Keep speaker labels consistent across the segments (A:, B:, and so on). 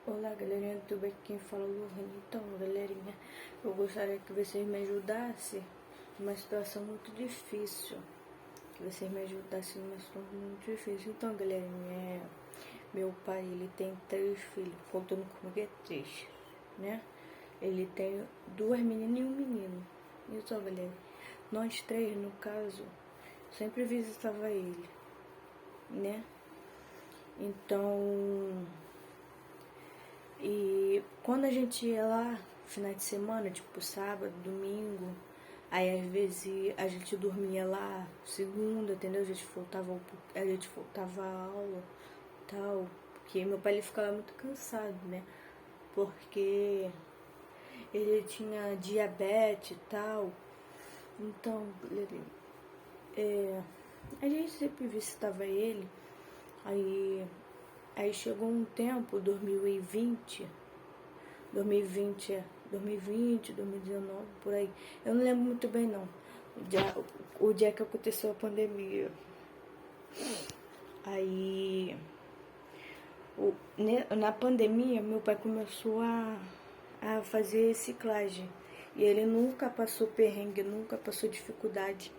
A: Olá, galerinha do YouTube, aqui quem fala é o Lohane. Então, galerinha, eu gostaria que vocês me ajudassem numa situação muito difícil. Que vocês me ajudassem numa situação muito difícil. Então, galerinha, meu pai, ele tem 3 filhos, contando comigo é 3, né? Ele tem 2 meninas e um menino. Então, galera, nós 3, no caso, sempre visitava ele, né? Então... E quando a gente ia lá, final de semana, tipo sábado, domingo, aí às vezes a gente dormia lá segunda, entendeu? A gente voltava a aula, tal, porque meu pai ele ficava muito cansado, né? Porque ele tinha diabetes e tal. Então, a gente sempre visitava ele. Aí chegou um tempo, 2019, por aí. Eu não lembro muito bem não. O dia que aconteceu a pandemia. Aí na pandemia meu pai começou a fazer reciclagem. E ele nunca passou perrengue, nunca passou dificuldade.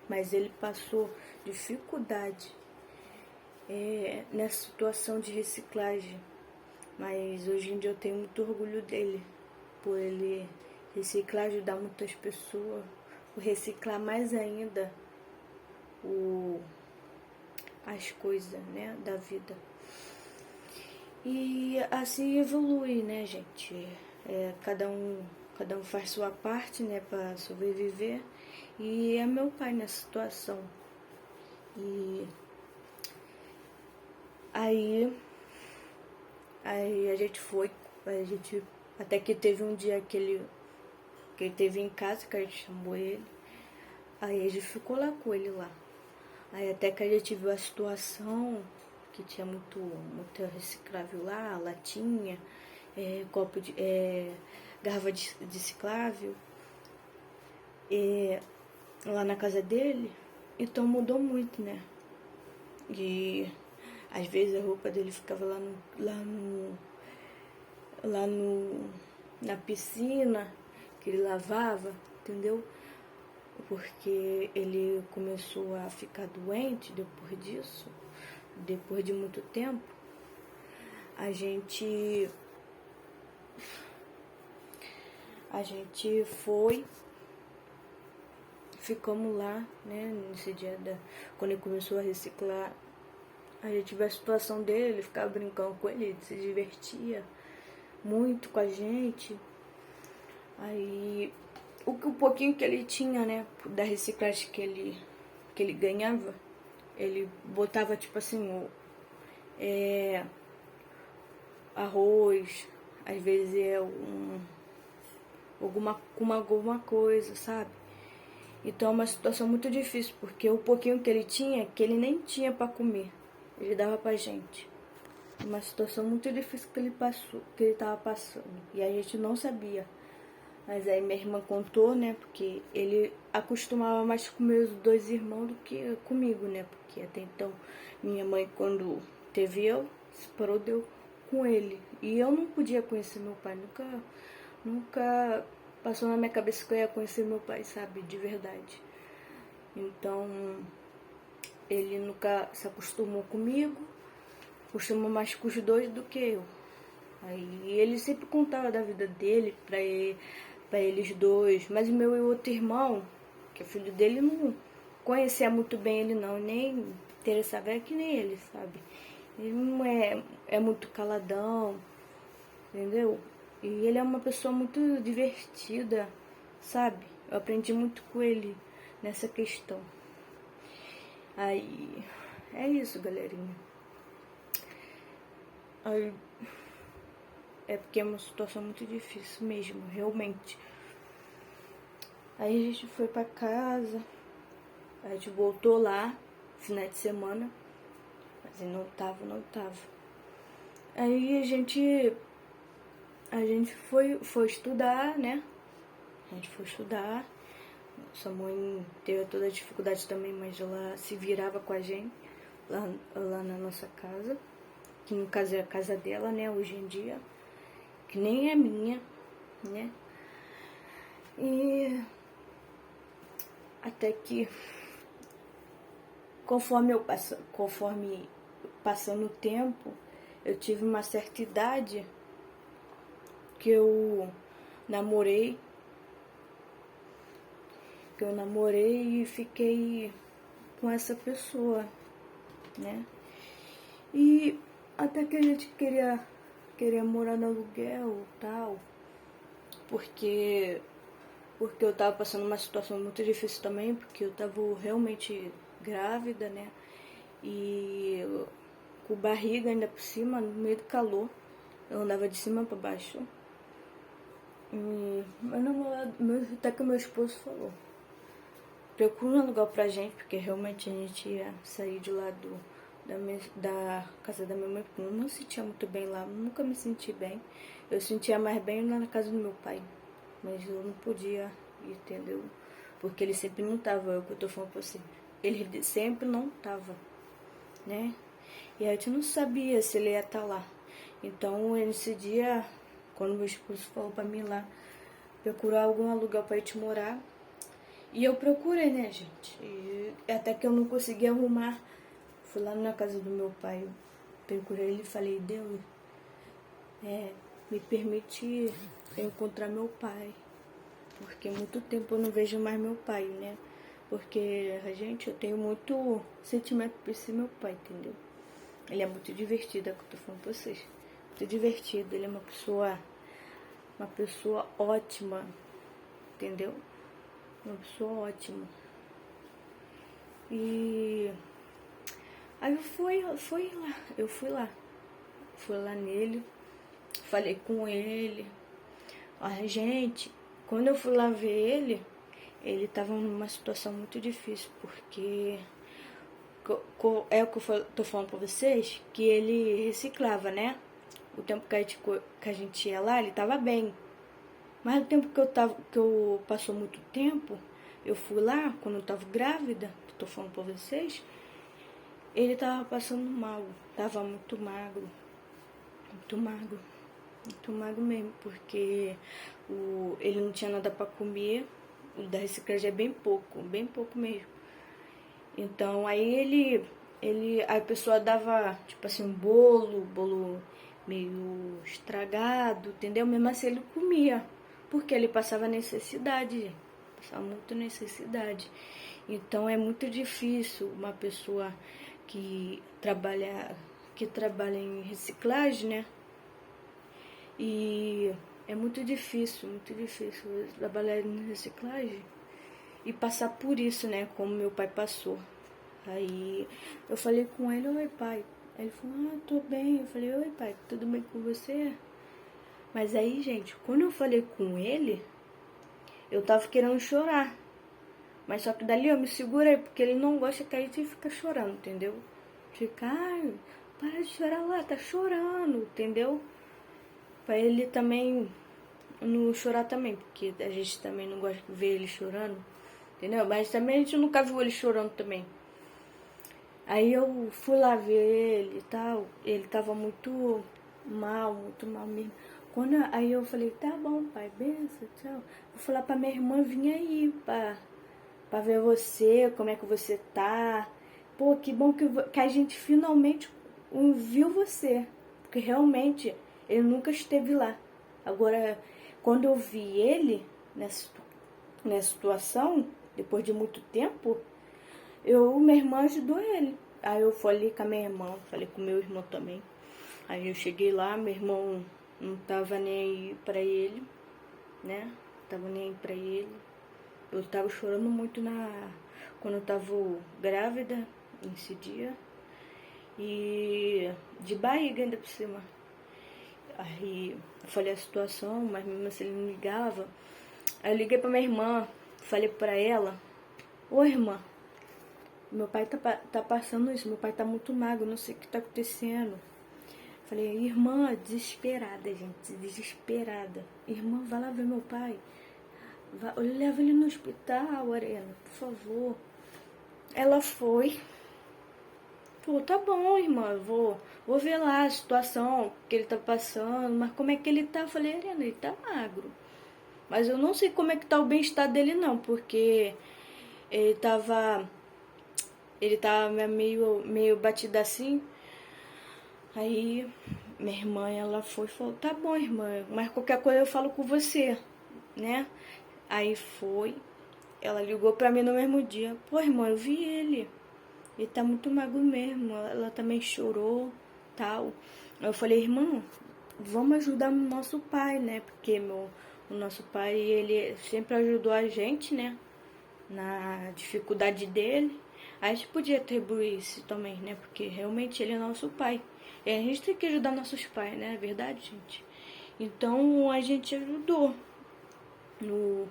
A: Mas ele passou dificuldade nessa situação de reciclagem. Mas hoje em dia eu tenho muito orgulho dele, por ele reciclar, ajudar muitas pessoas, por reciclar mais ainda as coisas, né, da vida. E assim evolui, né, gente? Cada um faz sua parte, né, para sobreviver. E é meu pai nessa situação. E aí a gente até que teve um dia que ele teve em casa, que a gente chamou ele. Aí a gente ficou lá com ele lá. Aí até que a gente viu a situação, que tinha muito reciclável lá, latinha, copo de. Garrafa de reciclável. Lá na casa dele. Então mudou muito, né? E às vezes a roupa dele ficava na piscina, que ele lavava, entendeu? Porque ele começou a ficar doente depois disso, depois de muito tempo. A gente ficamos lá, né, nesse dia quando ele começou a reciclar. A gente viu a situação dele, ele ficava brincando com ele se divertia muito com a gente. Aí o pouquinho que ele tinha, né, da reciclagem que ele ganhava, ele botava tipo assim, arroz, às vezes alguma coisa, sabe? Então é uma situação muito difícil, porque o pouquinho que ele tinha, que ele nem tinha para comer, ele dava pra gente. Uma situação muito difícil que ele tava passando, e a gente não sabia. Mas aí minha irmã contou, né, porque ele acostumava mais com meus 2 irmãos do que comigo, né, porque até então minha mãe, quando teve eu, separou deu com ele. E eu não podia conhecer meu pai, nunca passou na minha cabeça que eu ia conhecer meu pai, sabe, de verdade. Então, ele nunca se acostumou comigo, acostumou mais com os 2 do que eu. Aí ele sempre contava da vida dele pra eles 2, mas o meu e outro irmão, que é filho dele, não conhecia muito bem ele não, nem interessava, é que nem ele, sabe? Ele não é muito caladão, entendeu? E ele é uma pessoa muito divertida, sabe? Eu aprendi muito com ele nessa questão. Aí, é isso, galerinha. Aí, é porque é uma situação muito difícil mesmo, realmente. Aí a gente foi pra casa, a gente voltou lá, final de semana, mas ele não tava. Aí a gente foi estudar, né? A gente foi estudar. Nossa mãe teve toda a dificuldade também, mas ela se virava com a gente lá na nossa casa. que no caso é a casa dela, né, hoje em dia, que nem é minha, né? E até que conforme passando o tempo, eu tive uma certa idade que eu namorei, e fiquei com essa pessoa, né? E até que a gente queria morar no aluguel e tal, porque eu tava passando uma situação muito difícil também, porque eu tava realmente grávida, né? E com barriga ainda por cima, no meio do calor. Eu andava de cima pra baixo. E meu namorado, até que o meu esposo falou: procura um lugar pra gente, porque realmente a gente ia sair de lá da casa da minha mãe, porque eu não me sentia muito bem lá, nunca me senti bem. Eu sentia mais bem lá na casa do meu pai, mas eu não podia ir, entendeu? Porque ele sempre não tava, é o que eu tô falando pra você. Ele sempre não tava, né? E a gente não sabia se ele ia estar lá. Então, nesse dia, quando meu esposo falou pra mim lá, procurar algum lugar pra gente morar, e eu procurei, né, gente? E até que eu não consegui arrumar. Fui lá na casa do meu pai, eu procurei ele e falei: Deus, me permite encontrar meu pai. Porque há muito tempo eu não vejo mais meu pai, né? Porque, gente, eu tenho muito sentimento por esse meu pai, entendeu? Ele é muito divertido, é o que eu tô falando pra vocês. Muito divertido, ele é uma pessoa ótima, entendeu? Uma pessoa ótima. E aí eu fui lá nele, falei com ele. Gente, quando eu fui lá ver ele tava numa situação muito difícil, porque é o que eu tô falando pra vocês, que ele reciclava, né? O tempo que a gente ia lá, ele tava bem. Mas o tempo que eu passou muito tempo, eu fui lá, quando eu tava grávida, que eu tô falando pra vocês, ele tava passando mal, tava muito magro, muito magro mesmo, porque ele não tinha nada pra comer, o da reciclagem é bem pouco mesmo. Então aí a pessoa dava, tipo assim, um bolo meio estragado, entendeu? Mesmo assim ele comia, porque ele passava necessidade, gente. Passava muito necessidade. Então é muito difícil uma pessoa que trabalha em reciclagem, né? E é muito difícil trabalhar em reciclagem e passar por isso, né? Como meu pai passou. Aí eu falei com ele: oi, pai. Aí ele falou: tô bem. Eu falei: oi, pai, tudo bem com você? Mas aí, gente, quando eu falei com ele, eu tava querendo chorar. Mas só que dali eu me segurei, porque ele não gosta que a gente fica chorando, entendeu? Fica: ai, para de chorar lá, tá chorando, entendeu? Pra ele também não chorar também, porque a gente também não gosta de ver ele chorando, entendeu? Mas também a gente nunca viu ele chorando também. Aí eu fui lá ver ele e tal, ele tava muito mal mesmo. Aí eu falei: tá bom, pai, benção, tchau. Vou falar pra minha irmã vir aí pra ver você, como é que você tá. Pô, que bom que a gente finalmente viu você, porque realmente ele nunca esteve lá. Agora, quando eu vi ele nessa situação, depois de muito tempo, minha irmã ajudou ele. Aí eu falei com a minha irmã, falei com o meu irmão também. Aí eu cheguei lá, meu irmão não tava nem aí pra ele, né? Tava nem aí pra ele. Eu tava chorando muito quando eu tava grávida, nesse dia. E de barriga ainda por cima. Aí eu falei a situação, mas mesmo assim ele não ligava. Aí eu liguei pra minha irmã, falei pra ela: ô irmã, meu pai tá passando isso, meu pai tá muito magro, não sei o que tá acontecendo. Falei: irmã, desesperada, gente, desesperada. Irmã, vai lá ver meu pai. Leva ele no hospital, Arena, por favor. Ela foi Pô, tá bom, irmã, vou ver lá a situação que ele tá passando, mas como é que ele tá? Eu falei, Helena, ele tá magro. Mas eu não sei como é que tá o bem-estar dele não, porque ele tava, ele tava meio batido assim. Aí minha irmã, ela foi e falou, tá bom, irmã, mas qualquer coisa eu falo com você, né? Aí foi, ela ligou pra mim no mesmo dia, pô, irmã, eu vi ele tá muito magro mesmo. Ela também chorou, tal. Eu falei, irmã, vamos ajudar o nosso pai, né? Porque o nosso pai, ele sempre ajudou a gente, né? Na dificuldade dele. A gente podia atribuir isso também, né? Porque realmente ele é nosso pai. E a gente tem que ajudar nossos pais, né? É verdade, gente? Então a gente ajudou no,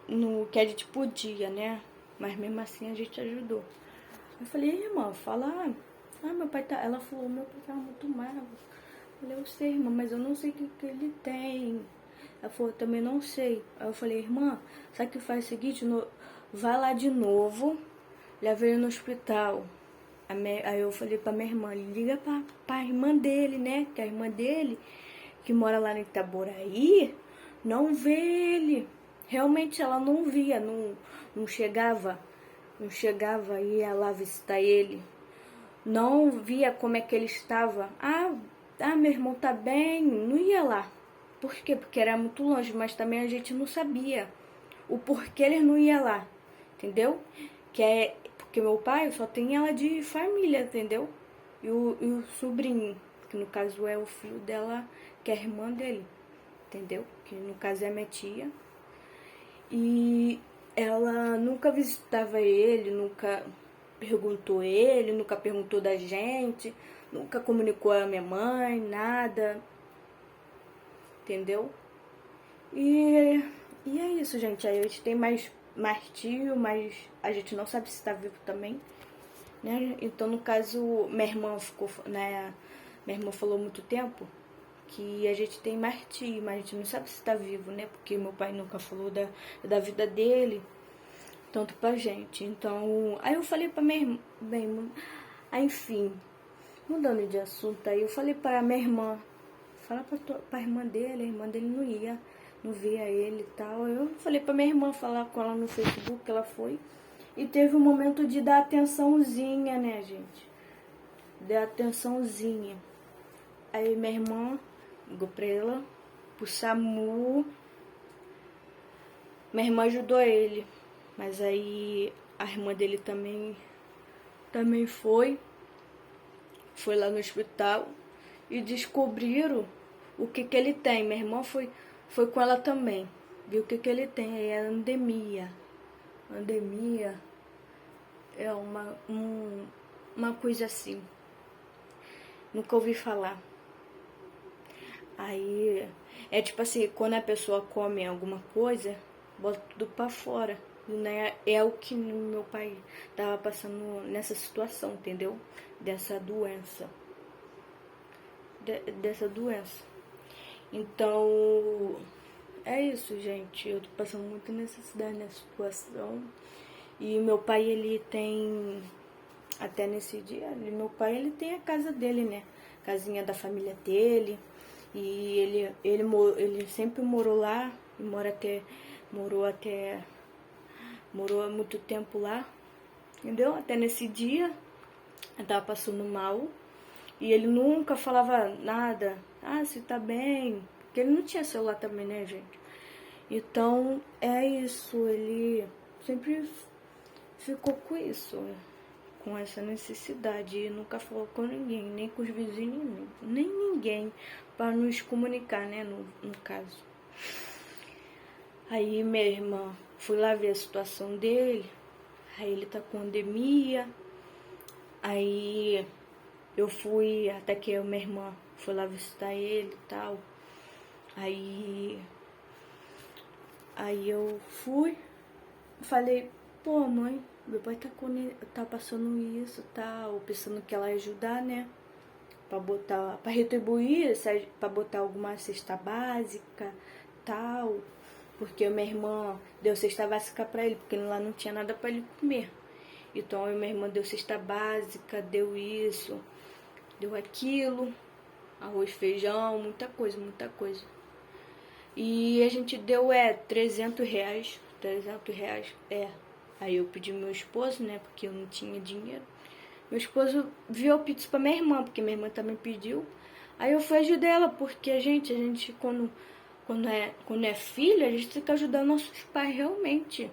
A: no que a gente podia, né? Mas mesmo assim a gente ajudou. Eu falei, irmã, fala. Ah, meu pai tá. Ela falou, meu pai tá muito magro. Eu falei, eu sei, irmã, mas eu não sei o que ele tem. Ela falou, também não sei. Aí eu falei, irmã, sabe que faz o seguinte? Vai lá de novo, leva ele no hospital. Aí eu falei pra minha irmã, liga pra irmã dele, né? Que a irmã dele, que mora lá no Itaboraí, não vê ele. Realmente ela não via, não chegava. Não chegava, ia lá visitar ele. Não via como é que ele estava. Meu irmão tá bem. Não ia lá. Por quê? Porque era muito longe, mas também a gente não sabia o porquê ele não ia lá. Entendeu? Porque meu pai só tem ela de família, entendeu? E o sobrinho, que no caso é o filho dela, que é a irmã dele. Entendeu? Que no caso é minha tia. E ela nunca visitava ele, nunca perguntou ele, nunca perguntou da gente, nunca comunicou a minha mãe, nada, entendeu? E é isso, gente. Aí a gente tem mais tio, mas a gente não sabe se tá vivo também, né? Então, no caso, minha irmã ficou, né? Minha irmã falou muito tempo que a gente tem mais tio, mas a gente não sabe se tá vivo, né? Porque meu pai nunca falou da vida dele, tanto pra gente. Então, aí eu falei pra minha irmã, bem, aí, enfim, mudando de assunto, aí eu falei pra minha irmã, fala pra irmã dele, a irmã dele não via ele e tal. Eu falei pra minha irmã falar com ela no Facebook, ela foi. E teve um momento de dar atençãozinha, né, gente? Dar atençãozinha. Aí minha irmã ligou pra ela, pro SAMU. Minha irmã ajudou ele. Mas aí a irmã dele também foi lá no hospital e descobriram o que ele tem. Minha irmã foi com ela também, viu o que ele tem, é anemia. Anemia é uma coisa assim, nunca ouvi falar. Aí é tipo assim, quando a pessoa come alguma coisa, bota tudo pra fora. Né? É o que meu pai tava passando nessa situação, entendeu? Dessa doença. Dessa doença. Então, é isso, gente. Eu tô passando muita necessidade nessa situação. E meu pai, ele tem, até nesse dia, meu pai, ele tem a casa dele, né? Casinha da família dele. E ele sempre morou lá. E morou há muito tempo lá, entendeu? Até nesse dia, eu tava passando mal. E ele nunca falava nada. Você tá bem? Porque ele não tinha celular também, né, gente? Então, é isso. Ele sempre ficou com isso, com essa necessidade. E nunca falou com ninguém, nem com os vizinhos, nem ninguém, para nos comunicar, né, no caso. Aí minha irmã fui lá ver a situação dele. Aí ele tá com anemia. Aí eu fui, até que minha irmã foi lá visitar ele e tal. Aí eu fui, falei, pô, mãe, meu pai tá passando isso e tal, pensando que ela ia ajudar, né? Pra retribuir, pra botar alguma cesta básica tal. Porque minha irmã deu cesta básica pra ele, porque lá não tinha nada pra ele comer. Então a minha irmã deu cesta básica, deu isso, deu aquilo, arroz, feijão, muita coisa, muita coisa. E a gente deu, R$ 300, R$ 300, Aí eu pedi meu esposo, né, porque eu não tinha dinheiro. Meu esposo viu a pizza pra minha irmã, porque minha irmã também pediu. Aí eu fui ajudar ela, porque a gente quando é filha, a gente tem que ajudar nossos pais realmente.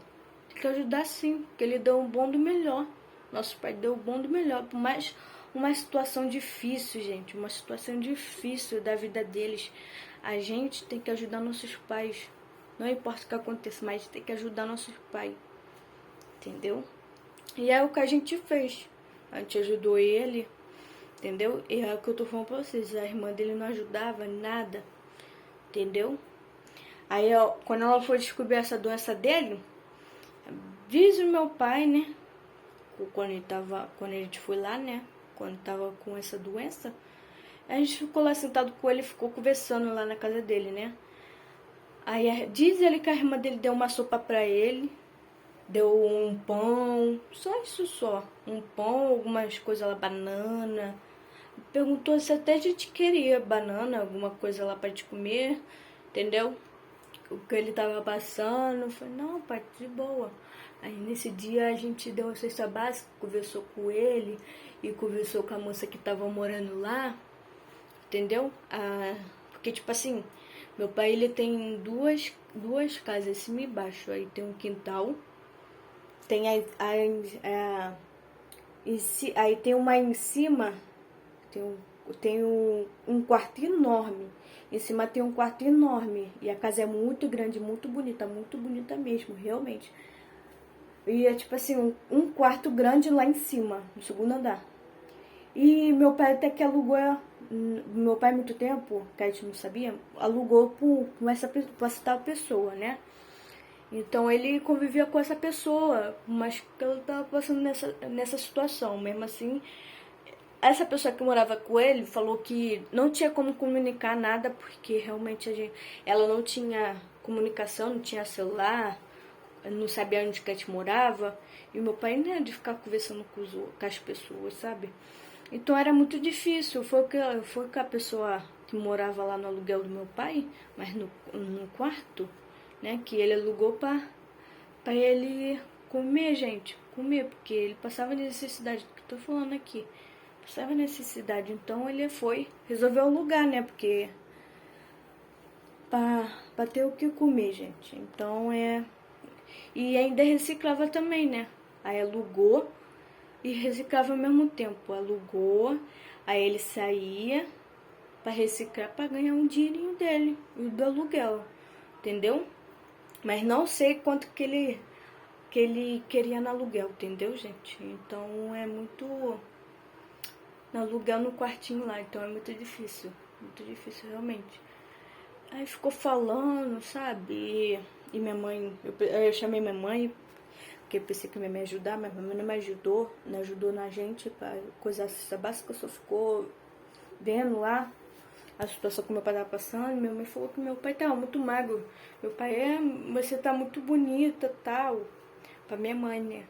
A: Tem que ajudar sim, porque ele deu o bom do melhor. Nosso pai deu o bom do melhor. Por mais uma situação difícil, gente, uma situação difícil da vida deles, a gente tem que ajudar nossos pais. Não importa o que aconteça, mas a gente tem que ajudar nossos pais. Entendeu? E é o que a gente fez. A gente ajudou ele, entendeu? E é o que eu tô falando pra vocês. A irmã dele não ajudava nada, entendeu? Aí, ó, quando ela foi descobrir essa doença dele, diz o meu pai, né? Quando a gente foi lá, né? Quando tava com essa doença, a gente ficou lá sentado com ele, ficou conversando lá na casa dele, né? Aí diz ele que a irmã dele deu uma sopa pra ele, deu um pão, só isso só. Um pão, algumas coisas lá, banana. Perguntou se até a gente queria banana, alguma coisa lá pra gente comer, entendeu? O que ele tava passando. Eu falei, não, pai, de boa. Aí nesse dia a gente deu uma cesta básica, conversou com ele e conversou com a moça que tava morando lá, entendeu? Porque tipo assim, meu pai ele tem duas casas, cima e baixo. Aí tem um quintal, tem aí tem uma em cima, tem um quarto enorme. Em cima tem um quarto enorme. E a casa é muito grande, muito bonita mesmo, realmente. E é tipo assim, um quarto grande lá em cima, no segundo andar. E meu pai até que alugou, meu pai há muito tempo, que a gente não sabia, alugou pra essa tal pessoa, né? Então ele convivia com essa pessoa, mas que ela tava passando nessa situação. Mesmo assim, essa pessoa que morava com ele falou que não tinha como comunicar nada, porque realmente ela não tinha comunicação, não tinha celular, não sabia onde que a gente morava. E meu pai não era de ficar conversando com as pessoas, sabe? Então era muito difícil. Foi que a pessoa que morava lá no aluguel do meu pai, mas no quarto, né, que ele alugou pra ele comer, gente. Comer, porque ele passava necessidade, que eu tô falando aqui. Passava necessidade, então ele resolveu alugar, né, porque pra ter o que comer, gente. Então e ainda reciclava também, né? Aí alugou e reciclava ao mesmo tempo. Alugou, aí ele saía pra reciclar pra ganhar um dinheirinho dele, do aluguel, entendeu? Mas não sei quanto que ele queria no aluguel, entendeu, gente? Então é muito no aluguel no quartinho lá, então é muito difícil realmente. Aí ficou falando, sabe? E minha mãe, eu chamei minha mãe, porque eu pensei que minha mãe ia ajudar, mas minha mãe não me ajudou, não ajudou na gente pra coisar essa básica, só ficou vendo lá a situação que meu pai tava passando. E minha mãe falou que meu pai tava muito magro. Meu pai, você tá muito bonita, tal, pra minha mãe, né?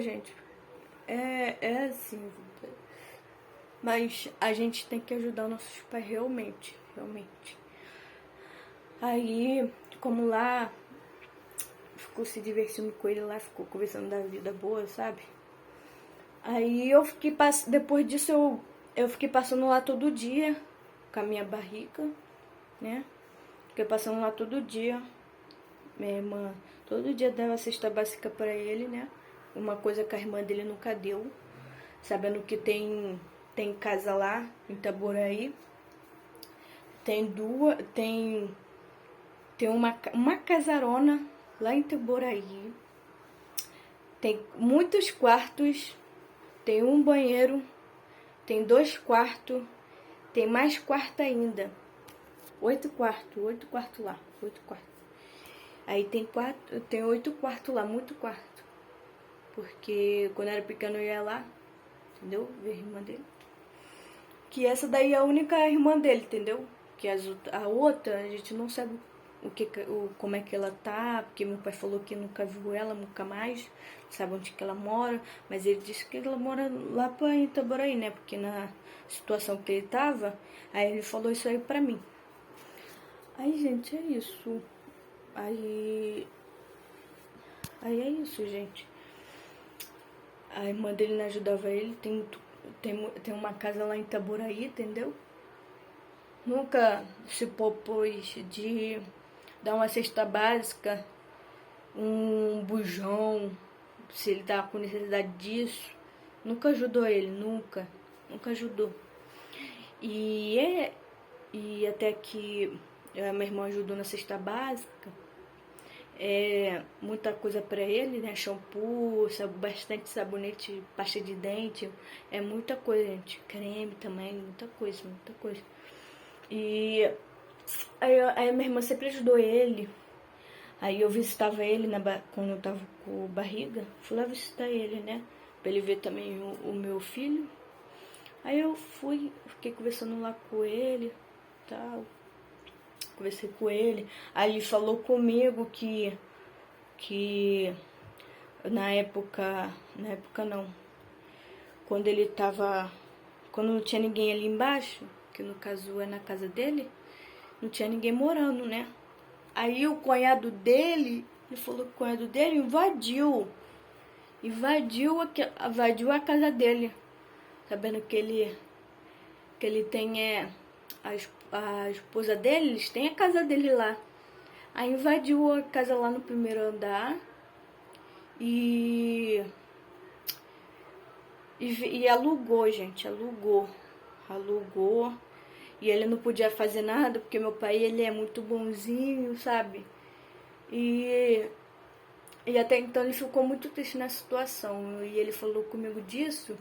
A: Gente, é assim, mas a gente tem que ajudar nossos pais realmente, realmente. Aí, como lá, ficou se divertindo com ele lá, ficou conversando da vida boa, sabe? Aí depois disso eu fiquei passando lá todo dia com a minha barriga, né? Fiquei passando lá todo dia. Minha irmã todo dia dava cesta básica pra ele, né? Uma coisa que a irmã dele nunca deu, sabendo que tem casa lá em Itaboraí. Tem uma casarona lá em Itaboraí. Tem muitos quartos, tem um banheiro, tem 2 quartos, tem mais quarto ainda. 8 quartos lá, 8 quartos. Aí tem 8 quartos lá, muito quarto. Porque quando eu era pequeno eu ia lá, entendeu? Ver a irmã dele. Que essa daí é a única irmã dele, entendeu? Que a outra a gente não sabe como é que ela tá, porque meu pai falou que nunca viu ela, nunca mais, sabe onde que ela mora, mas ele disse que ela mora lá pra Itaboraí, né, porque na situação que ele tava, aí ele falou isso aí pra mim. Aí, gente, é isso. Aí é isso, gente. A irmã dele não ajudava ele, tem uma casa lá em Itaboraí, entendeu? Nunca se propôs de dar uma cesta básica, um bujão, se ele tava com necessidade disso. Nunca ajudou ele, nunca ajudou. E até que a minha irmã ajudou na cesta básica, muita coisa pra ele, né? Shampoo, bastante sabonete, pasta de dente, muita coisa, gente. Creme também, muita coisa. E aí a minha irmã sempre ajudou ele. Aí eu visitava ele quando eu tava com barriga, fui lá visitar ele, né? Pra ele ver também o meu filho. Aí eu fiquei conversando lá com ele, tal. Conversei com ele. Aí ele falou comigo que na época não, quando não tinha ninguém ali embaixo, que no caso é na casa dele, não tinha ninguém morando, né? Aí o cunhado dele, ele falou que o cunhado dele invadiu a casa dele, sabendo que ele tem a esposa dele, eles têm a casa dele lá. Aí invadiu a casa lá no primeiro andar e alugou, gente, alugou. E ele não podia fazer nada, porque meu pai, ele é muito bonzinho, sabe? E até então ele ficou muito triste na situação. E ele falou comigo disso,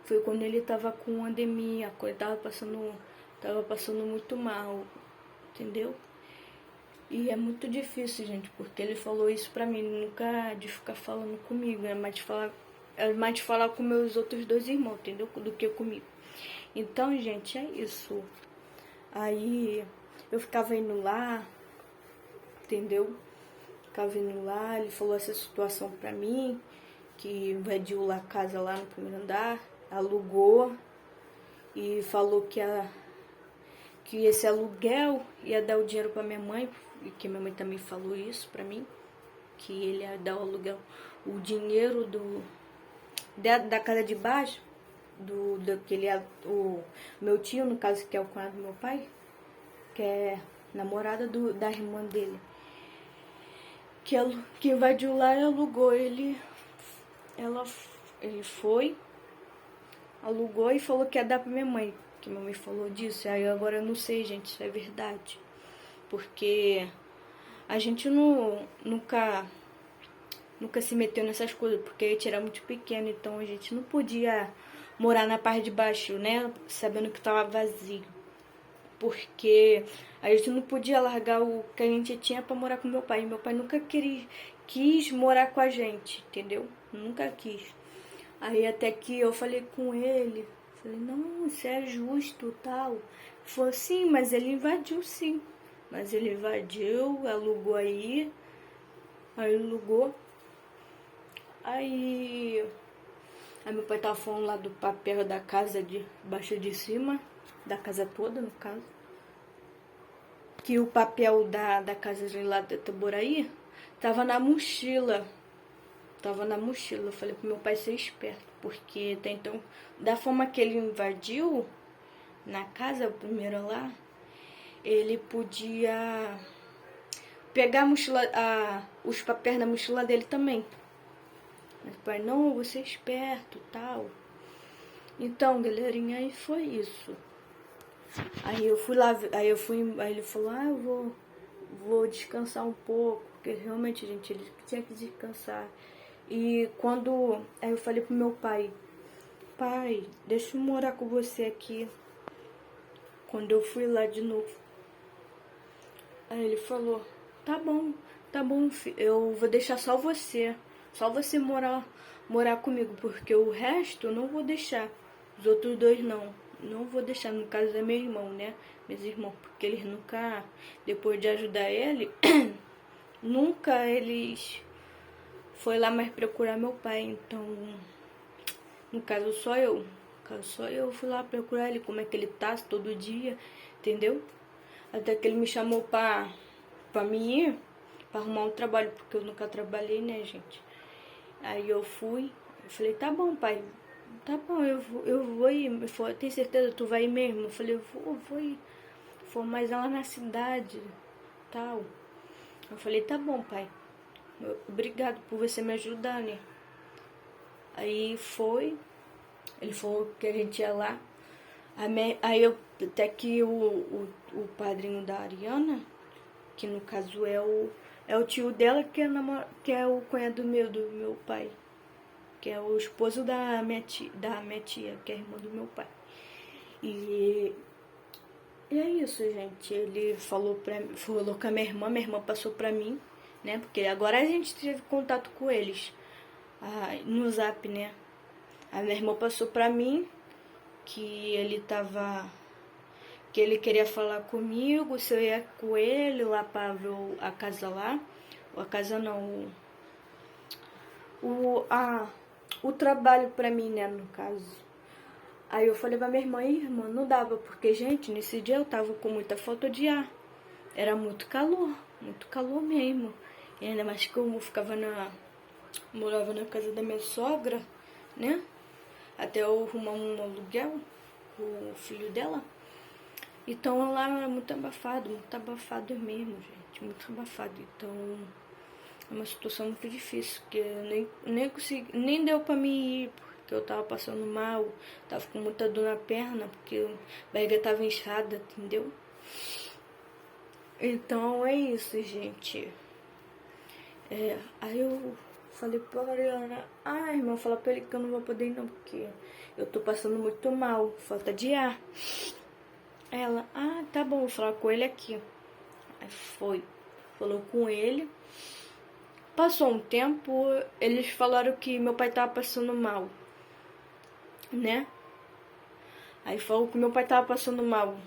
A: foi quando ele tava com anemia, ele tava passando muito mal, entendeu? E é muito difícil, gente, porque ele falou isso pra mim, nunca de ficar falando comigo, é mais de falar com meus outros dois irmãos, entendeu? Do que comigo. Então, gente, é isso. Aí eu ficava indo lá, entendeu? Ficava indo lá, ele falou essa situação pra mim, que invadiu lá a casa lá no primeiro andar, alugou e falou que esse aluguel ia dar o dinheiro pra minha mãe, e que minha mãe também falou isso pra mim, que ele ia dar o aluguel, o dinheiro da casa de baixo, o meu tio, no caso, que é o cunhado do meu pai, que é namorada da irmã dele, que invadiu lá e alugou. Ele foi, alugou e falou que ia dar pra minha mãe, que minha mãe falou disso. Aí agora eu não sei, gente, se é verdade, porque a gente nunca se meteu nessas coisas, porque a gente era muito pequeno, então a gente não podia morar na parte de baixo, né, sabendo que tava vazio, porque a gente não podia largar o que a gente tinha pra morar com meu pai. Meu pai nunca quis morar com a gente, entendeu? Nunca quis. Aí até que eu falei com ele, falei, não, isso é justo, tal. Ele falou, sim, mas ele invadiu, sim. Mas ele invadiu, alugou aí alugou. Aí meu pai tava falando lá do papel da casa de baixo de cima, da casa toda, no caso. Que o papel da casa de lá de Itaboraí tava na mochila. Eu falei pro meu pai ser esperto, porque até então, da forma que ele invadiu na casa, o primeiro lá, ele podia pegar a mochila, os papéis na mochila dele também. Mas o pai, não, você é esperto, tal. Então, galerinha, aí foi isso. Aí eu fui lá, aí ele falou, eu vou descansar um pouco, porque realmente, gente, ele tinha que descansar. E aí eu falei pro meu pai, deixa eu morar com você aqui. Quando eu fui lá de novo, aí ele falou, tá bom, eu vou deixar só você morar comigo, porque o resto eu não vou deixar, os outros dois não. não vou deixar, no caso é meu irmão, né? Meus irmãos, porque eles nunca, depois de ajudar ele, nunca eles foi lá mais procurar meu pai. Então, no caso só eu. No caso só eu fui lá procurar ele, como é que ele tá, todo dia, entendeu? Até que ele me chamou pra mim ir, pra arrumar um trabalho, porque eu nunca trabalhei, né, gente? Aí eu fui, eu falei, tá bom, pai, tá bom, eu vou ir. Ele falou, tem certeza, tu vai ir mesmo? Eu falei, vou ir. For mais lá na cidade, tal. Eu falei, tá bom, pai. Obrigado por você me ajudar, né? Aí foi, ele falou que a gente ia lá. Aí eu, até que o padrinho da Ariana, que no caso é o tio dela, que é o cunhado do meu pai, que é o esposo da minha tia, que é a irmã do meu pai. E é isso, gente. Ele falou com a minha irmã passou pra mim, né? Porque agora a gente teve contato com eles no Zap, né? A minha irmã passou pra mim que ele queria falar comigo, se eu ia com ele lá pra ver a casa lá. A casa não, o trabalho pra mim, né, no caso. Aí eu falei pra minha irmã, não dava, porque, gente, nesse dia eu tava com muita falta de ar. Era muito calor mesmo. E ainda mais que eu morava na casa da minha sogra, né? Até eu arrumar um aluguel, o filho dela. Então lá era muito abafado mesmo, gente, muito abafado. Então é uma situação muito difícil, porque eu nem consegui, nem deu pra mim ir, porque eu tava passando mal, tava com muita dor na perna, porque a barriga tava inchada, entendeu? Então é isso, gente. Aí eu falei pra Ariana, irmã, fala pra ele que eu não vou poder ir não, porque eu tô passando muito mal, falta de ar. Ela, tá bom, vou falar com ele aqui. Aí falou com ele. Passou um tempo, eles falaram que meu pai tava passando mal, né? Aí falou que meu pai tava passando mal.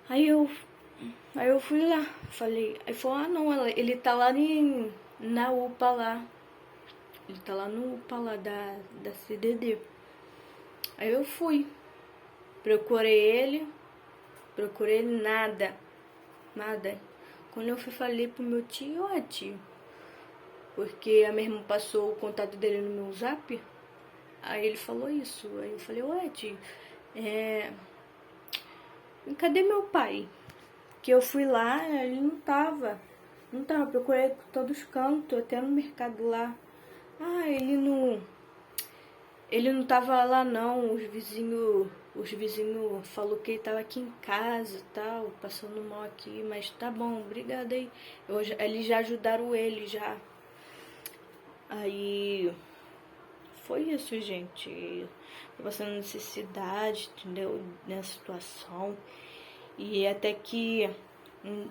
A: Aí eu fui lá, falei, aí falou, não, ele tá lá na UPA lá. Ele tá lá no UPA lá da CDD. Aí eu fui, procurei ele, nada. Quando eu falei pro meu tio, tio, porque a minha irmã passou o contato dele no meu Zap, aí ele falou isso. Aí eu falei, tio, cadê meu pai? Que eu fui lá, ele não tava, procurei por todos os cantos, até no mercado lá. Ele não tava lá não, os vizinhos falou que ele tava aqui em casa e tal, passando mal aqui, mas tá bom, obrigada aí. Eles já ajudaram ele já. Aí foi isso, gente. Tô passando necessidade, entendeu? Nessa situação. E até que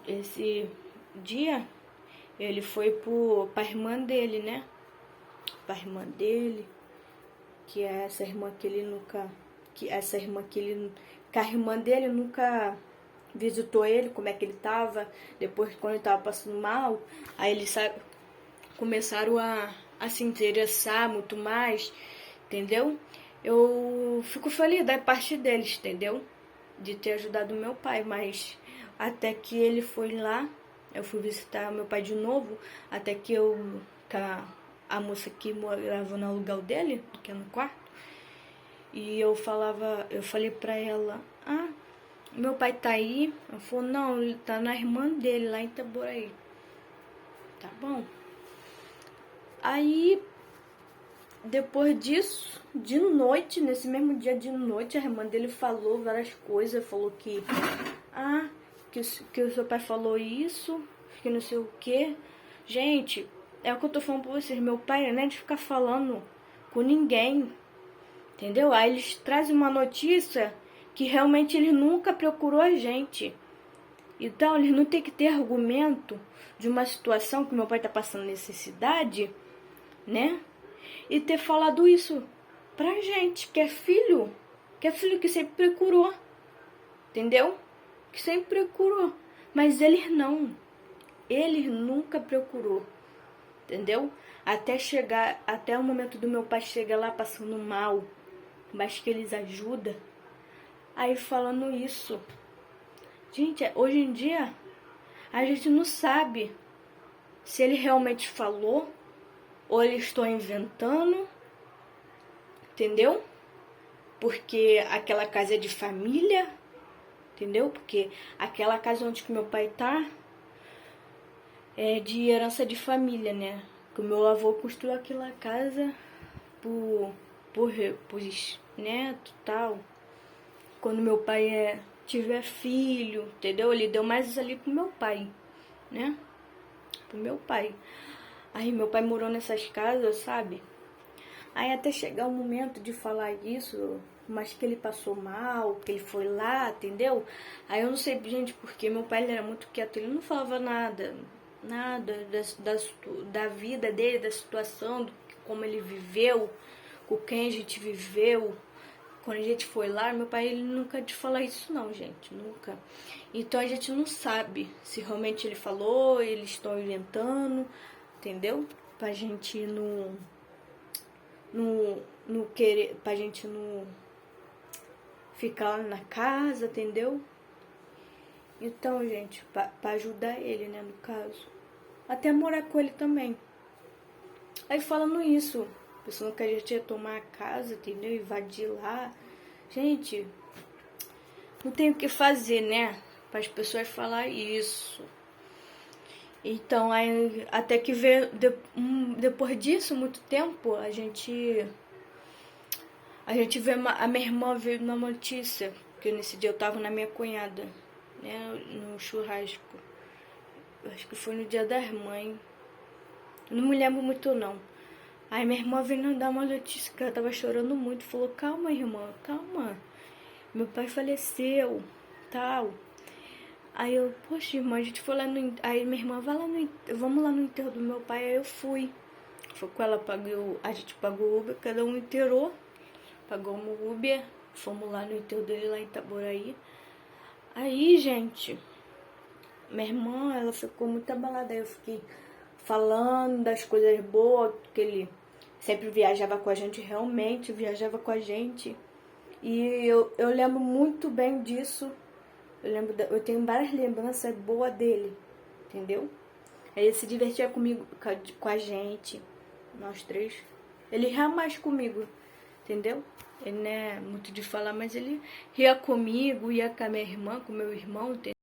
A: esse dia ele foi pra irmã dele, né? Pra irmã dele, que é essa irmã que ele nunca. Que a irmã dele nunca visitou ele, como é que ele tava. Depois, quando ele tava passando mal, aí eles começaram a se interessar muito mais, entendeu? Eu fico feliz da parte deles, entendeu? De ter ajudado meu pai, mas até que ele foi lá, eu fui visitar meu pai de novo, até que a moça que morava no aluguel dele, que é no quarto, e eu falei pra ela, meu pai tá aí? Ela falou, não, ele tá na irmã dele, lá em Itaboraí. Tá bom. Aí, depois disso, de noite, nesse mesmo dia de noite, a irmã dele falou várias coisas, falou que o seu pai falou isso, que não sei o que. Gente, é o que eu tô falando pra vocês, meu pai não é de ficar falando com ninguém, entendeu? Aí eles trazem uma notícia que realmente ele nunca procurou a gente. Então, eles não tem que ter argumento de uma situação que meu pai tá passando necessidade, né? E ter falado isso pra gente, que é filho, Que é filho que sempre procurou, entendeu? Que sempre procurou. Mas eles não. Eles nunca procurou, entendeu? Até o momento do meu pai chegar lá passando mal, mas que eles ajudam. Aí falando isso, gente, hoje em dia a gente não sabe se ele realmente falou ou eles estão inventando, entendeu? Porque aquela casa é de família, entendeu? Porque aquela casa onde que meu pai tá é de herança de família, né? Que o meu avô construiu aquela casa por neto e tal. Quando meu pai tiver filho, entendeu? Ele deu mais ali pro meu pai, né? Pro meu pai. Aí meu pai morou nessas casas, sabe? Aí até chegar o momento de falar isso, mas que ele passou mal, que ele foi lá, entendeu? Aí eu não sei, gente, porque meu pai ele era muito quieto, ele não falava nada da vida dele, da situação, como ele viveu, com quem a gente viveu. Quando a gente foi lá, meu pai ele nunca te fala isso não, gente, nunca. Então a gente não sabe se realmente ele falou, eles estão inventando, entendeu? Pra gente não querer, pra gente não ficar lá na casa, entendeu? Então, gente, pra ajudar ele, né, no caso. Até morar com ele também. Aí falando isso, pensando que a gente ia tomar a casa, entendeu? Invadir lá. Gente, não tem o que fazer, né? Para as pessoas falar isso. Então, aí, até que depois disso, muito tempo, a gente vê, a minha irmã veio na notícia, que nesse dia eu tava na minha cunhada, né, no churrasco. Acho que foi no dia das mães. Não me lembro muito não. Aí minha irmã veio dar uma notícia que ela tava chorando muito. Falou, calma irmã, calma. Meu pai faleceu, tal. Aí eu, poxa irmã, a gente foi lá no... Aí minha irmã, vai lá no... vamos lá no enterro do meu pai. Aí eu fui. Foi com ela, a gente pagou o Uber, cada um inteirou. Pagamos o Uber, fomos lá no enterro dele lá em Itaboraí. Aí, gente, minha irmã, ela ficou muito abalada. Aí eu fiquei falando das coisas boas, que ele sempre viajava com a gente, realmente viajava com a gente. E eu lembro muito bem disso. Eu tenho várias lembranças boas dele, entendeu? Ele se divertia comigo, com a gente, nós três. Ele ria mais comigo, entendeu? Ele não é muito de falar, mas ele ria comigo, ia com a minha irmã, com o meu irmão, entendeu?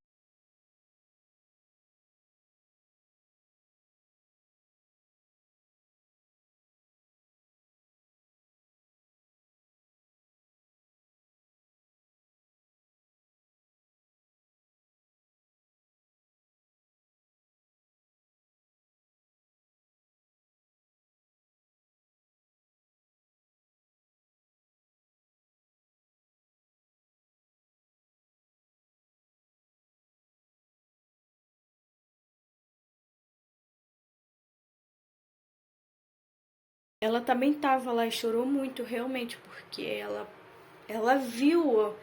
A: Ela também tava lá e chorou muito, realmente, porque ela viu,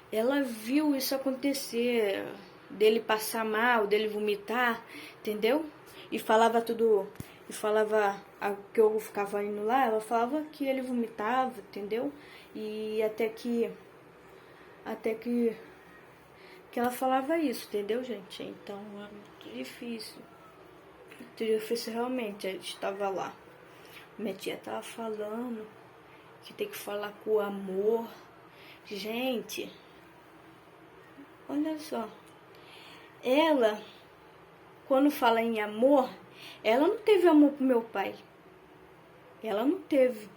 A: ela viu isso acontecer, dele passar mal, dele vomitar, entendeu? E falava tudo, e falava que eu ficava indo lá, ela falava que ele vomitava, entendeu? E até que ela falava isso, entendeu, gente? Então é muito difícil. Muito difícil realmente, a gente estava lá. Minha tia tava falando que tem que falar com o amor. Gente, olha só. Ela, quando fala em amor, ela não teve amor pro meu pai. Ela não teve.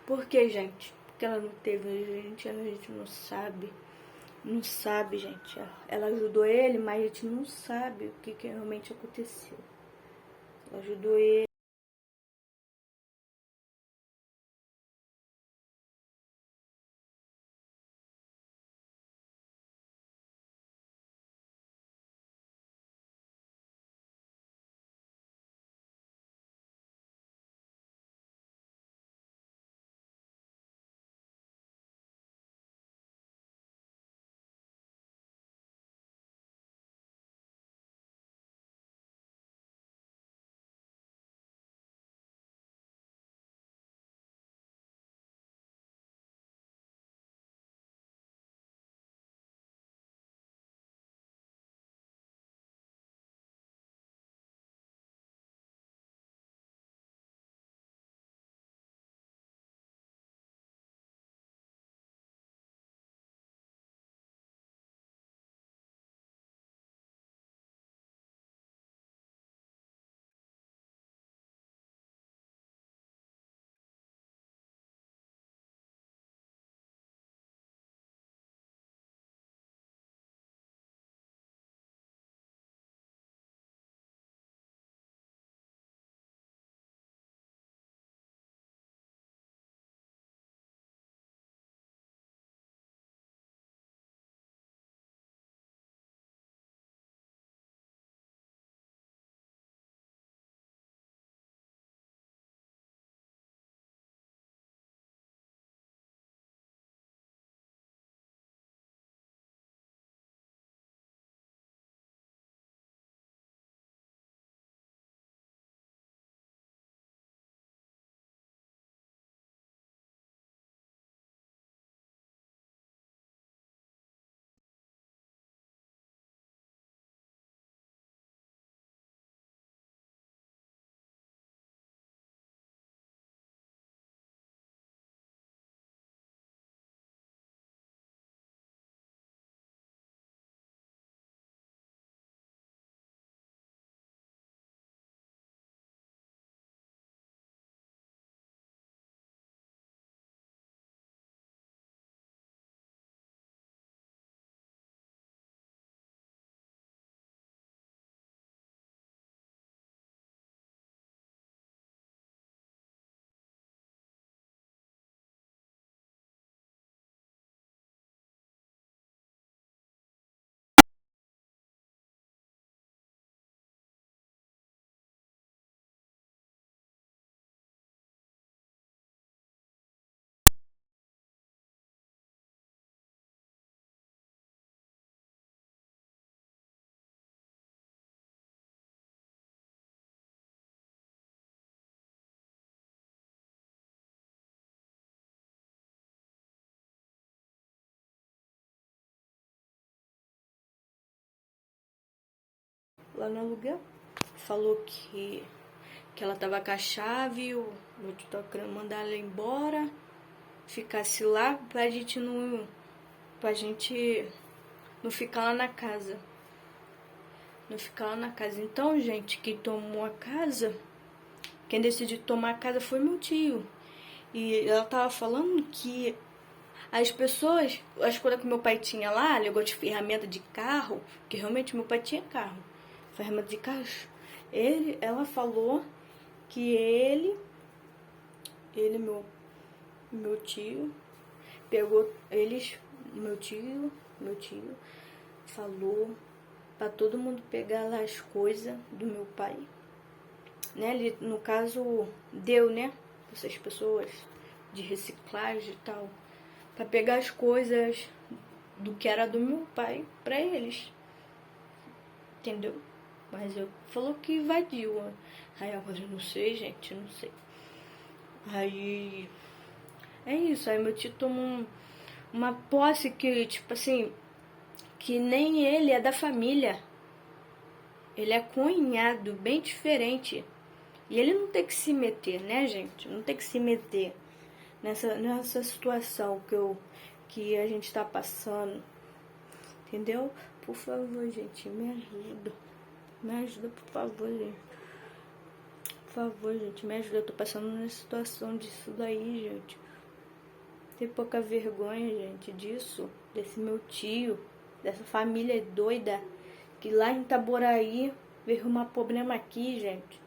A: Por que, gente? Porque ela não teve, a gente não sabe. Não sabe, gente. Ela ajudou ele, mas a gente não sabe o que realmente aconteceu. Ela ajudou ele. lá no aluguel. Falou que ela tava com a chave, o meu tio tava querendo mandar ela embora, ficasse lá pra gente não ficar lá na casa. Não ficar lá na casa. Então, gente, quem decidiu tomar a casa foi meu tio. E ela tava falando que as coisas que meu pai tinha lá, negócio de ferramenta de carro, que realmente meu pai tinha carro, ferramenta de carro, ela falou que meu tio, pegou meu tio falou pra todo mundo pegar lá as coisas do meu pai, né? Ele, no caso, deu, né? Essas pessoas de reciclagem e tal, pra pegar as coisas do que era do meu pai pra eles, entendeu? Mas eu falou que invadiu. Aí agora eu não sei, gente, não sei. Aí é isso, aí meu tio tomou uma posse que, tipo assim, que nem ele é da família. Ele é cunhado, bem diferente. E ele não tem que se meter, né, gente? Não tem que se meter nessa situação que a gente tá passando. Entendeu? Por favor, gente, me ajuda. Me ajuda, por favor, gente. Por favor, gente, me ajuda. Eu tô passando numa situação disso daí, gente. Tem pouca vergonha, gente, disso. Desse meu tio, dessa família doida. Que lá em Itaboraí veio arrumar problema aqui, gente.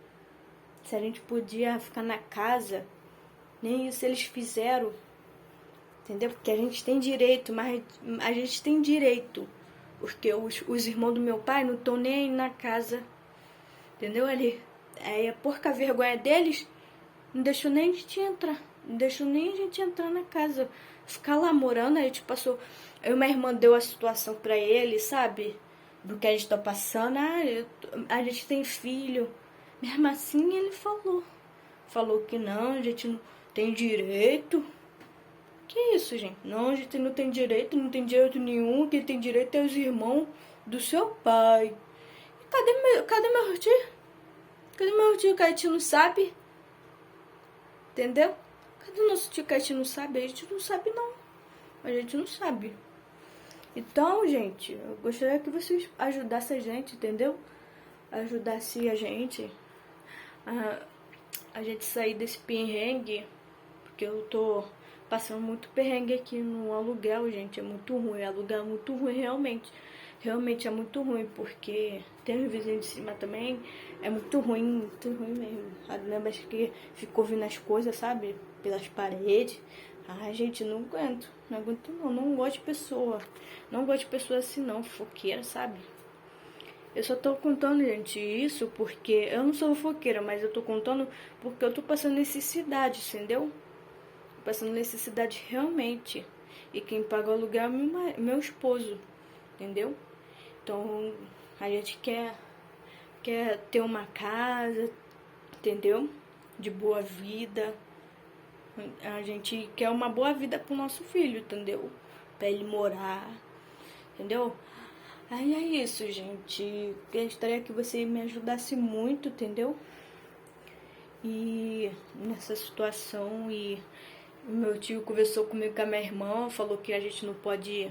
A: Se a gente podia ficar na casa, nem isso eles fizeram. Entendeu? Porque a gente tem direito, mas a gente tem direito. Porque os irmãos do meu pai não estão nem aí na casa. Entendeu? Aí a porca vergonha deles não deixou nem a gente entrar. Não deixou nem a gente entrar na casa. Ficar lá morando, a gente passou. Eu e minha irmã deu a situação pra ele, sabe? Do que a gente tá passando. A gente tem filho. Mesmo assim ele falou. Falou que não, a gente não tem direito. Que isso, gente? Não, a gente não tem direito nenhum. Quem tem direito é os irmãos do seu pai. E cadê meu tio? Cadê meu tio que a gente não sabe? Entendeu? Cadê o nosso tio que a gente não sabe? A gente não sabe, não. A gente não sabe. Então, gente, eu gostaria que vocês ajudassem a gente, entendeu? Ajudasse a gente a gente sair desse perrengue. Porque eu tô passando muito perrengue aqui no aluguel, gente. É muito ruim. Aluguel é muito ruim, realmente. Realmente é muito ruim, porque tem um vizinho de cima também. É muito ruim mesmo. Lembra que ficou ouvindo as coisas, sabe? Pelas paredes. Ai, gente, não aguento. Não aguento não. Não gosto de pessoa. Não gosto de pessoa assim não, fofoqueira, sabe? Eu só tô contando, gente, isso porque eu não sou fofoqueira, mas eu tô contando porque eu tô passando necessidade, entendeu? Passando necessidade realmente. E quem paga o aluguel é meu esposo, entendeu? Então, a gente quer ter uma casa, entendeu? De boa vida. A gente quer uma boa vida pro nosso filho, entendeu? Pra ele morar, entendeu? Aí é isso, gente. Gostaria que você me ajudasse muito, entendeu? E nessa situação, e meu tio conversou comigo com a minha irmã, falou que a gente não pode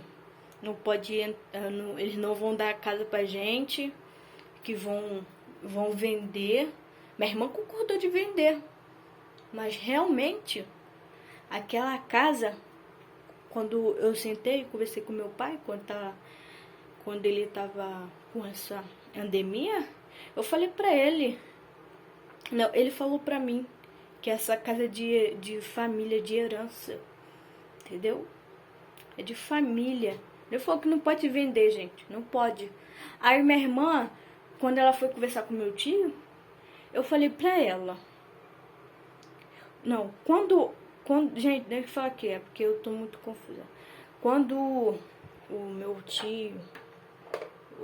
A: eles não vão dar a casa pra gente, que vão vender. Minha irmã concordou de vender, mas realmente aquela casa, quando eu sentei e conversei com meu pai, quando ele tava com essa endemia, eu falei pra ele, não, ele falou pra mim que essa casa é de família, de herança, entendeu? É de família. Ele falou que não pode vender, gente, não pode. Aí minha irmã, quando ela foi conversar com meu tio, eu falei pra ela, não, gente, deixa eu falar aqui, é porque eu tô muito confusa. Quando o meu tio,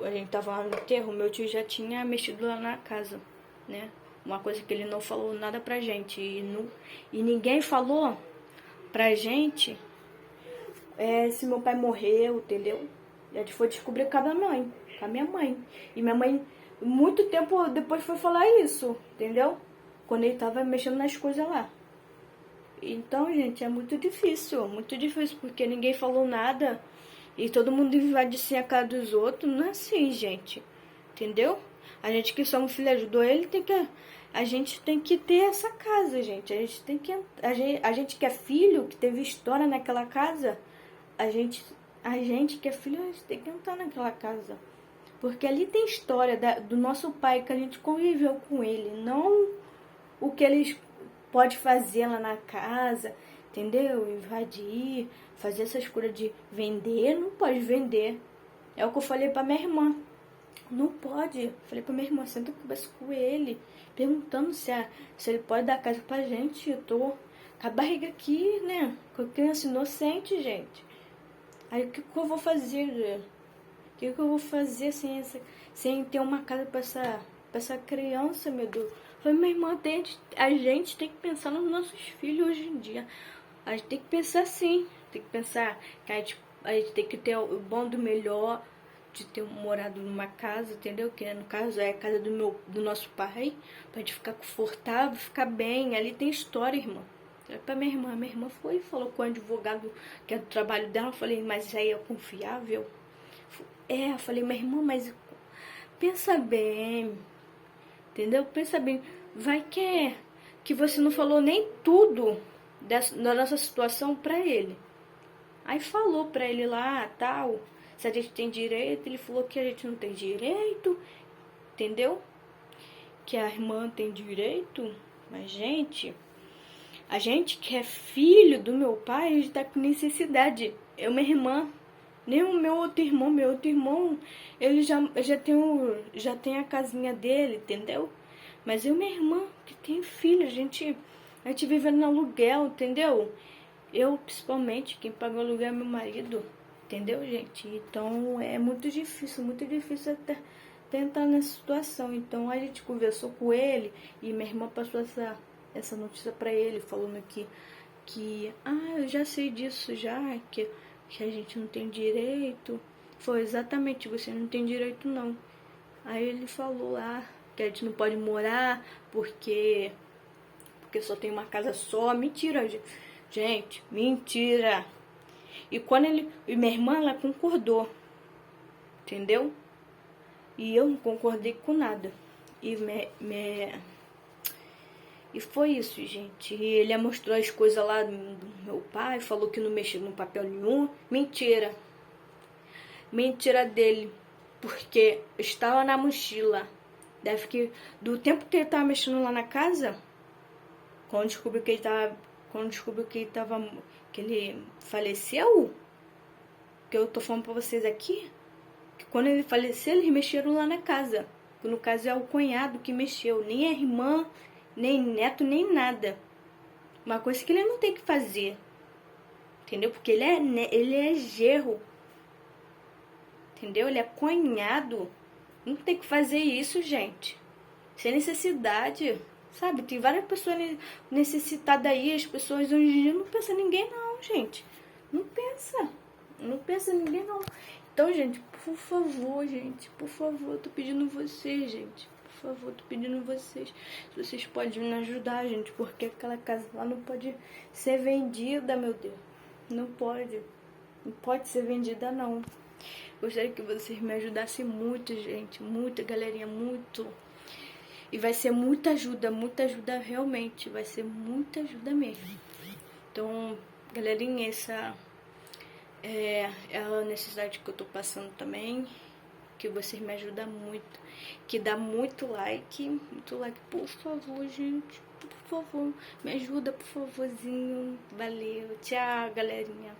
A: a gente tava lá no enterro, meu tio já tinha mexido lá na casa, né? Uma coisa que ele não falou nada pra gente. E ninguém falou pra gente se meu pai morreu, entendeu? E a gente foi descobrir com a minha mãe. E minha mãe, Muito tempo depois foi falar isso, entendeu? Quando ele tava mexendo nas coisas lá. Então, gente, é muito difícil, porque ninguém falou nada e todo mundo invade assim a cara dos outros. Não é assim, gente, entendeu? A gente que somos filhos ajudou ele, a gente tem que ter essa casa, gente. A gente que é filho, que teve história naquela casa, a gente que é filho, a gente tem que entrar naquela casa. Porque ali tem história do nosso pai, que a gente conviveu com ele, não o que eles pode fazer lá na casa, entendeu? Invadir, fazer essas coisas de vender, não pode vender. É o que eu falei pra minha irmã. Não pode. Falei pra minha irmã, senta e conversa com ele, perguntando se ele pode dar casa pra gente. Eu tô com a barriga aqui, né? Com a criança inocente, gente. Aí o que eu vou fazer? O que eu vou fazer sem ter uma casa pra essa criança, meu Deus? Falei, minha irmã, a gente tem que pensar nos nossos filhos hoje em dia. A gente tem que pensar assim. Tem que pensar que a gente tem que ter o bom do melhor, de ter morado numa casa, entendeu? Que no caso é a casa do nosso pai, pra gente ficar confortável, ficar bem. Ali tem história, irmã. Pra minha irmã foi e falou com o advogado que é do trabalho dela. Eu falei, mas isso aí é confiável? Eu falei, minha irmã, mas pensa bem, entendeu? Pensa bem, vai que você não falou nem tudo da nossa situação pra ele. Aí falou pra ele lá, tal, se a gente tem direito, ele falou que a gente não tem direito, entendeu? Que a irmã tem direito, mas a gente que é filho do meu pai, a gente tá com necessidade. Eu, minha irmã, nem o meu outro irmão, ele já tem a casinha dele, entendeu? Mas eu, minha irmã, que tem filho, a gente vive no aluguel, entendeu? Eu, principalmente, quem paga o aluguel é meu marido, entendeu, gente? Então, é muito difícil até tentar nessa situação. Então, a gente conversou com ele e minha irmã passou essa notícia pra ele, falando eu já sei disso já, que a gente não tem direito. Foi exatamente, você não tem direito não. Aí ele falou lá que a gente não pode morar porque só tem uma casa só. Mentira, gente, mentira. E e minha irmã, ela concordou, entendeu? E eu não concordei com nada. E foi isso, gente. E ele mostrou as coisas lá do meu pai, falou que não mexia no papel nenhum. Mentira. Mentira dele. Porque estava na mochila. Deve que do tempo que ele estava mexendo lá na casa, quando descobriu que ele faleceu, que eu tô falando pra vocês aqui, que quando ele faleceu, eles mexeram lá na casa. Que no caso é o cunhado que mexeu, nem a irmã, nem neto, nem nada. Uma coisa que ele não tem que fazer. Entendeu? Porque ele é genro. Entendeu? Ele é cunhado. Não tem que fazer isso, gente. Sem necessidade. Sabe? Tem várias pessoas necessitadas aí. As pessoas hoje em dia não pensam em ninguém, não, gente. Não pensa. Não pensa em ninguém, não. Então, gente, por favor, eu tô pedindo vocês, gente. Por favor, tô pedindo vocês. Se vocês podem me ajudar, gente. Porque aquela casa lá não pode ser vendida, meu Deus. Não pode. Não pode ser vendida, não. Gostaria que vocês me ajudassem muito, gente. Muita, galerinha, muito. E vai ser muita ajuda realmente. Vai ser muita ajuda mesmo. Então, galerinha, essa é a necessidade que eu tô passando também. Que vocês me ajudam muito. Que dá muito like, por favor, gente. Por favor, me ajuda, por favorzinho. Valeu. Tchau, galerinha.